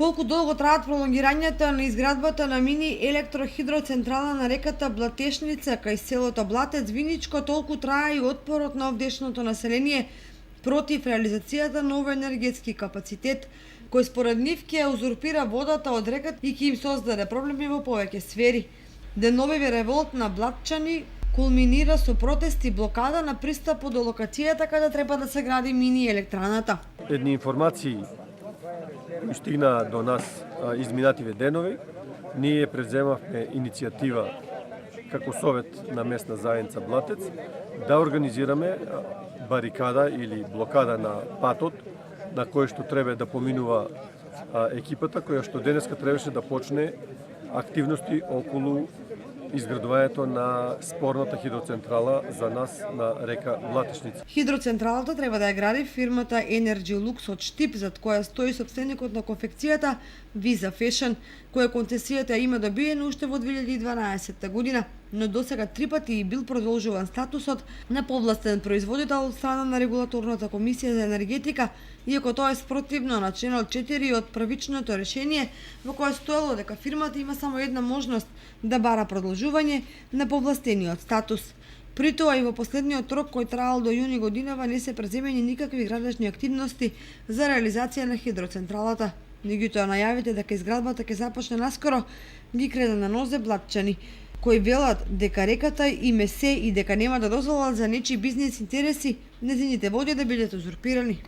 Колку долго траат пролонгирањата на изградбата на мини електрохидроцентрала на реката Блатешница кај селото Блатец Виничко, толку трае и отпорот на овдешното население против реализацијата на овој енергетски капацитет, кој според нив ќе узурпира водата од реката и ќе им создаде проблеми во повеќе сфери. Деновиви револт на блатчани кулминира со протести и блокада на пристапот до локацијата каде треба да се гради мини електраната. Едни информации стигна до нас изминативе денови. Ние преземавме иницијатива како Совет на местна заедница Блатец да организираме барикада или блокада на патот на кој што треба да поминува екипата која што денеска требаше да почне активности околу изградувањето на спорната хидроцентрала за нас на река Блатешница. Хидроцентралата треба да ја гради фирмата Energy Lux од Штип, зад која стои собственикот на конфекцијата Visa Fashion, која концесијата има добиена уште во 2012 година, но досега 3 пати бил продолжуван статусот на повластен производител од страна на регулаторната комисија за енергетика, иако тоа е спротивно на членот 4 од првичното решение во кое стоело дека фирмата има само една можност да бара продолжување на повластениот статус. При тоа и во последниот рок кој траел до јуни годинава не се преземени никакви градежни активности за реализација на хидроцентралата. Меѓутоа најавите дека изградбата ќе започне наскоро ги креде на нозе блатчани, кои велат дека реката им е се и дека нема да дозволат за нечи бизнис интереси нејзините води да бидат узурпирани.